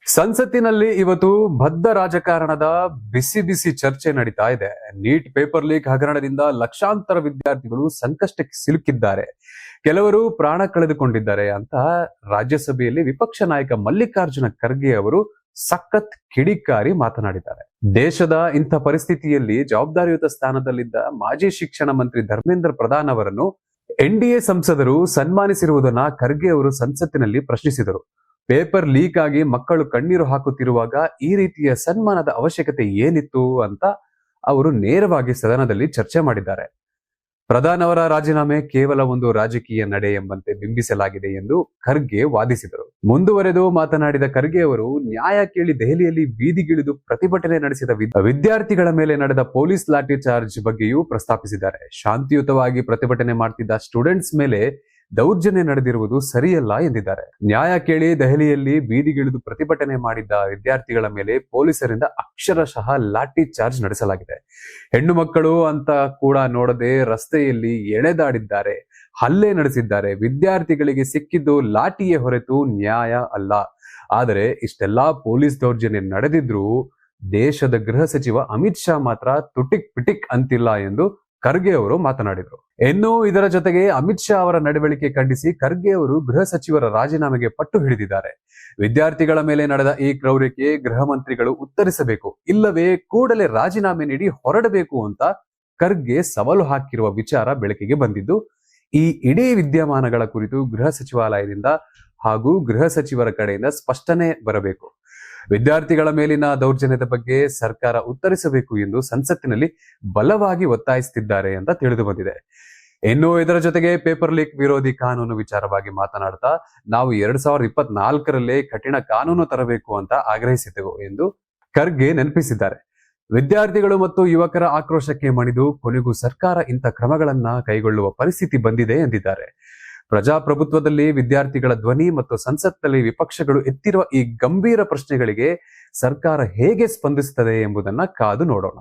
ಸಂಸತ್ತಿನಲ್ಲಿ ಇವತ್ತು ಬದ್ಧ ರಾಜಕಾರಣದ ಬಿಸಿ ಬಿಸಿ ಚರ್ಚೆ ನಡೀತಾ ಇದೆ. ನೀಟ್ ಪೇಪರ್ ಲೀಕ್ ಹಗರಣದಿಂದ ಲಕ್ಷಾಂತರ ವಿದ್ಯಾರ್ಥಿಗಳು ಸಂಕಷ್ಟಕ್ಕೆ ಸಿಲುಕಿದ್ದಾರೆ, ಕೆಲವರು ಪ್ರಾಣ ಕಳೆದುಕೊಂಡಿದ್ದಾರೆ ಅಂತ ರಾಜ್ಯಸಭೆಯಲ್ಲಿ ವಿಪಕ್ಷ ನಾಯಕ ಮಲ್ಲಿಕಾರ್ಜುನ ಖರ್ಗೆ ಅವರು ಸಖತ್ ಕಿಡಿಕಾರಿ ಮಾತನಾಡಿದ್ದಾರೆ. ದೇಶದ ಇಂಥ ಪರಿಸ್ಥಿತಿಯಲ್ಲಿ ಜವಾಬ್ದಾರಿಯುತ ಸ್ಥಾನದಲ್ಲಿದ್ದ ಮಾಜಿ ಶಿಕ್ಷಣ ಮಂತ್ರಿ ಧರ್ಮೇಂದ್ರ ಪ್ರಧಾನ್ ಅವರನ್ನು ಎನ್ಡಿಎ ಸಂಸದರು ಸನ್ಮಾನಿಸಿರುವುದನ್ನ ಖರ್ಗೆ ಅವರು ಸಂಸತ್ತಿನಲ್ಲಿ ಪ್ರಶ್ನಿಸಿದರು. ಪೇಪರ್ ಲೀಕ್ ಆಗಿ ಮಕ್ಕಳು ಕಣ್ಣೀರು ಹಾಕುತ್ತಿರುವಾಗ ಈ ರೀತಿಯ ಸನ್ಮಾನದ ಅವಶ್ಯಕತೆ ಏನಿತ್ತು ಅಂತ ಅವರು ನೇರವಾಗಿ ಸದನದಲ್ಲಿ ಚರ್ಚೆ ಮಾಡಿದ್ದಾರೆ. ಪ್ರಧಾನ್ ಅವರ ರಾಜೀನಾಮೆ ಕೇವಲ ಒಂದು ರಾಜಕೀಯ ನಡೆ ಎಂಬಂತೆ ಬಿಂಬಿಸಲಾಗಿದೆ ಎಂದು ಖರ್ಗೆ ವಾದಿಸಿದರು. ಮುಂದುವರೆದು ಮಾತನಾಡಿದ ಖರ್ಗೆ ಅವರು ನ್ಯಾಯ ಕೇಳಿ ದೆಹಲಿಯಲ್ಲಿ ಬೀದಿಗಿಳಿದು ಪ್ರತಿಭಟನೆ ನಡೆಸಿದ ವಿದ್ಯಾರ್ಥಿಗಳ ಮೇಲೆ ನಡೆದ ಪೊಲೀಸ್ ಲಾಠಿ ಚಾರ್ಜ್ ಬಗ್ಗೆಯೂ ಪ್ರಸ್ತಾಪಿಸಿದ್ದಾರೆ. ಶಾಂತಿಯುತವಾಗಿ ಪ್ರತಿಭಟನೆ ಮಾಡ್ತಿದ್ದ ಸ್ಟೂಡೆಂಟ್ಸ್ ಮೇಲೆ ದೌರ್ಜನ್ಯ ನಡೆದಿರುವುದು ಸರಿಯಲ್ಲ ಎಂದಿದ್ದಾರೆ. ನ್ಯಾಯ ಕೇಳಿ ದೆಹಲಿಯಲ್ಲಿ ಬೀದಿಗಿಳಿದು ಪ್ರತಿಭಟನೆ ಮಾಡಿದ್ದ ವಿದ್ಯಾರ್ಥಿಗಳ ಮೇಲೆ ಪೊಲೀಸರಿಂದ ಅಕ್ಷರಶಃ ಲಾಠಿ ಚಾರ್ಜ್ ನಡೆಸಲಾಗಿದೆ. ಹೆಣ್ಣು ಮಕ್ಕಳು ಅಂತ ಕೂಡ ನೋಡದೆ ರಸ್ತೆಯಲ್ಲಿ ಎಳೆದಾಡಿದ್ದಾರೆ, ಹಲ್ಲೆ ನಡೆಸಿದ್ದಾರೆ. ವಿದ್ಯಾರ್ಥಿಗಳಿಗೆ ಸಿಕ್ಕಿದ್ದು ಲಾಠಿಯೇ ಹೊರತು ನ್ಯಾಯ ಅಲ್ಲ. ಆದರೆ ಇಷ್ಟೆಲ್ಲಾ ಪೊಲೀಸ್ ದೌರ್ಜನ್ಯ ನಡೆದಿದ್ರೂ ದೇಶದ ಗೃಹ ಸಚಿವ ಅಮಿತ್ ಶಾ ಮಾತ್ರ ತುಟಿಕ್ ಪಿಟಿಕ್ ಅಂತಿಲ್ಲ ಎಂದು ಖರ್ಗೆ ಅವರು ಮಾತನಾಡಿದರು. ಇನ್ನು ಇದರ ಜೊತೆಗೆ ಅಮಿತ್ ಶಾ ಅವರ ನಡವಳಿಕೆ ಖಂಡಿಸಿ ಖರ್ಗೆ ಅವರು ಗೃಹ ಸಚಿವರ ರಾಜೀನಾಮೆಗೆ ಪಟ್ಟು ಹಿಡಿದಿದ್ದಾರೆ. ವಿದ್ಯಾರ್ಥಿಗಳ ಮೇಲೆ ನಡೆದ ಈ ಕ್ರೌರ್ಯಕ್ಕೆ ಗೃಹ ಮಂತ್ರಿಗಳು ಉತ್ತರಿಸಬೇಕು, ಇಲ್ಲವೇ ಕೂಡಲೇ ರಾಜೀನಾಮೆ ನೀಡಿ ಹೊರಡಬೇಕು ಅಂತ ಖರ್ಗೆ ಸವಾಲು ಹಾಕಿರುವ ವಿಚಾರ ಬೆಳಕಿಗೆ ಬಂದಿದ್ದು, ಈ ಇಡೀ ವಿದ್ಯಮಾನಗಳ ಕುರಿತು ಗೃಹ ಸಚಿವಾಲಯದಿಂದ ಹಾಗೂ ಗೃಹ ಸಚಿವರ ಕಡೆಯಿಂದ ಸ್ಪಷ್ಟನೆ ಬರಬೇಕು. ವಿದ್ಯಾರ್ಥಿಗಳ ಮೇಲಿನ ದೌರ್ಜನ್ಯದ ಬಗ್ಗೆ ಸರ್ಕಾರ ಉತ್ತರಿಸಬೇಕು ಎಂದು ಸಂಸತ್ತಿನಲ್ಲಿ ಬಲವಾಗಿ ಒತ್ತಾಯಿಸುತ್ತಿದ್ದಾರೆ ಅಂತ ತಿಳಿದು ಬಂದಿದೆ. ಇನ್ನು ಇದರ ಜೊತೆಗೆ ಪೇಪರ್ ಲೀಕ್ ವಿರೋಧಿ ಕಾನೂನು ವಿಚಾರವಾಗಿ ಮಾತನಾಡ್ತಾ ನಾವು 2024ರಲ್ಲೇ ಕಠಿಣ ಕಾನೂನು ತರಬೇಕು ಅಂತ ಆಗ್ರಹಿಸಿದ್ದೆವು ಎಂದು ಖರ್ಗೆ ನೆನಪಿಸಿದ್ದಾರೆ. ವಿದ್ಯಾರ್ಥಿಗಳು ಮತ್ತು ಯುವಕರ ಆಕ್ರೋಶಕ್ಕೆ ಮಣಿದು ಕೊನೆಗೂ ಸರ್ಕಾರ ಇಂಥ ಕ್ರಮಗಳನ್ನ ಕೈಗೊಳ್ಳುವ ಪರಿಸ್ಥಿತಿ ಬಂದಿದೆ ಎಂದಿದ್ದಾರೆ. ಪ್ರಜಾಪ್ರಭುತ್ವದಲ್ಲಿ ವಿದ್ಯಾರ್ಥಿಗಳ ಧ್ವನಿ ಮತ್ತು ಸಂಸತ್ನಲ್ಲಿ ವಿಪಕ್ಷಗಳು ಎತ್ತಿರುವ ಈ ಗಂಭೀರ ಪ್ರಶ್ನೆಗಳಿಗೆ ಸರ್ಕಾರ ಹೇಗೆ ಸ್ಪಂದಿಸುತ್ತದೆ ಎಂಬುದನ್ನ ಕಾದು ನೋಡೋಣ.